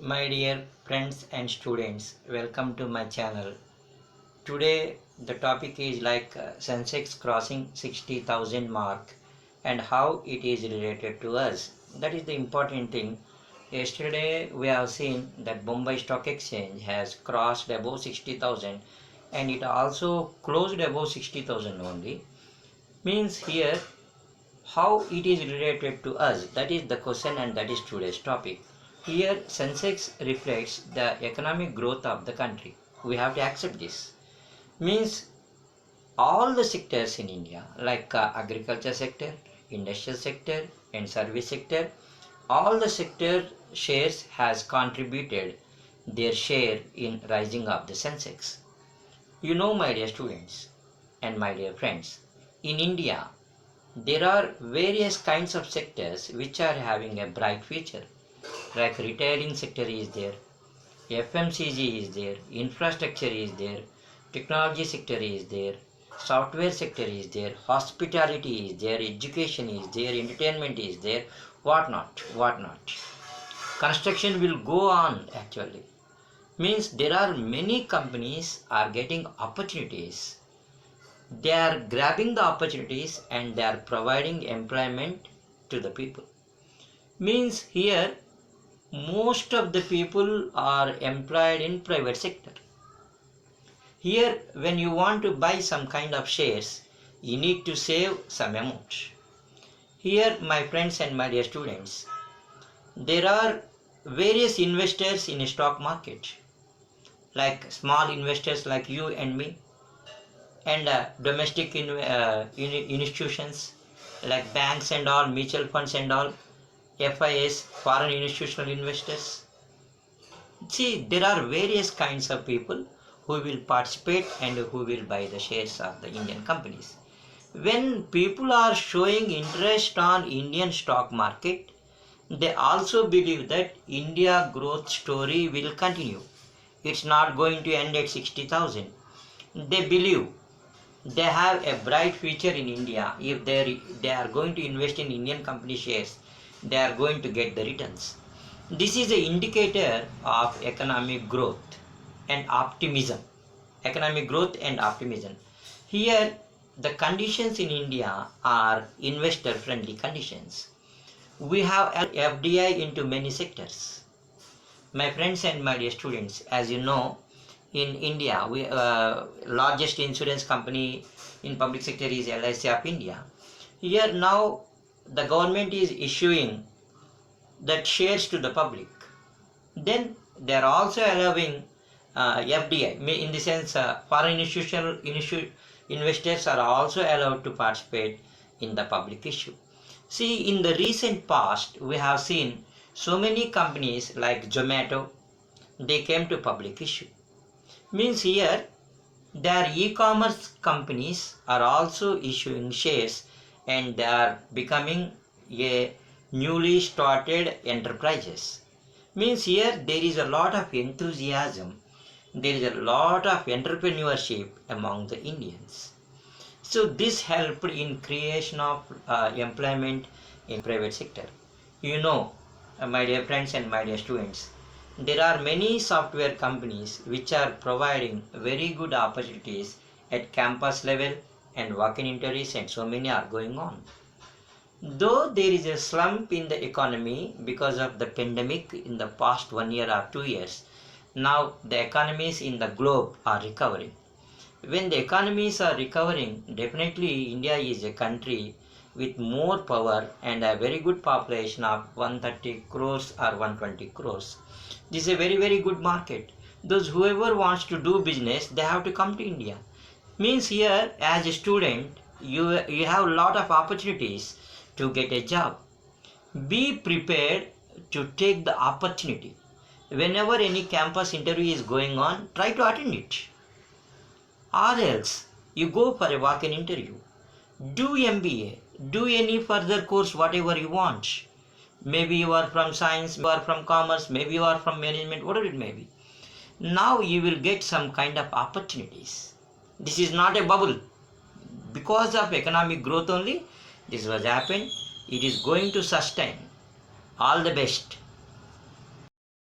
My dear friends and students, welcome to my channel. Today the topic is Sensex crossing 60,000 mark and how it is related to us. That is the important thing. Yesterday we have seen that Bombay Stock Exchange has crossed above 60,000 and it also closed above 60,000 only. Means here how it is related to us, that is the question and that is today's topic. Here Sensex reflects the economic growth of the country. We have to accept this. Means all the sectors in India agriculture sector, industrial sector and service sector, all the sector shares has contributed their share in rising of the Sensex. You know, my dear students and my dear friends, in India there are various kinds of sectors which are having a bright future. Like retailing sector is there, FMCG is there, infrastructure is there, technology sector is there, software sector is there, hospitality is there, education is there, entertainment is there, whatnot. Construction will go on actually. Means there are many companies are getting opportunities. They are grabbing the opportunities and they are providing employment to the people. Means here most of the people are employed in private sector. Here when you want to buy some kind of shares, you need to save some amount. Here my friends and my dear students, there are various investors in a stock market, like small investors like you and me, and domestic institutions like banks and all, mutual funds and all, FIS, foreign institutional investors. See, there are various kinds of people who will participate and who will buy the shares of the Indian companies. When people are showing interest on Indian stock market, they also believe that India growth story will continue. It's not going to end at 60,000. They believe they have a bright future in India. If they are going to invest in Indian company shares, they are going to get the returns. This is an indicator of economic growth and optimism. Economic growth and optimism. Here, the conditions in India are investor friendly conditions. We have FDI into many sectors. My friends and my dear students, as you know, in India, we largest insurance company in public sector is LIC of India. Here now the government is issuing that shares to the public. Then they are also allowing FDI, in the sense foreign institutional investors are also allowed to participate in the public issue. See, in the recent past, we have seen so many companies like Zomato, they came to public issue. Means here, their e-commerce companies are also issuing shares and they are becoming a newly started enterprises. Means here there is a lot of enthusiasm, there is a lot of entrepreneurship among the Indians. So this helped in creation of employment in private sector. You know, my dear friends and my dear students, there are many software companies which are providing very good opportunities at campus level and walk-in interviews, and so many are going on. Though there is a slump in the economy because of the pandemic in the past 1 year or 2 years, now the economies in the globe are recovering. When the economies are recovering, definitely India is a country with more power and a very good population of 130 crores or 120 crores. This is a very good market. Those whoever wants to do business, they have to come to India. Means here as a student, you have a lot of opportunities to get a job. Be prepared to take the opportunity. Whenever any campus interview is going on, try to attend it. Or else you go for a walk-in interview. Do MBA, do any further course, whatever you want. Maybe you are from science, you are from commerce, maybe you are from management, whatever it may be. Now you will get some kind of opportunities. This is not a bubble. Because of economic growth only, this was happened. It is going to sustain. All the best.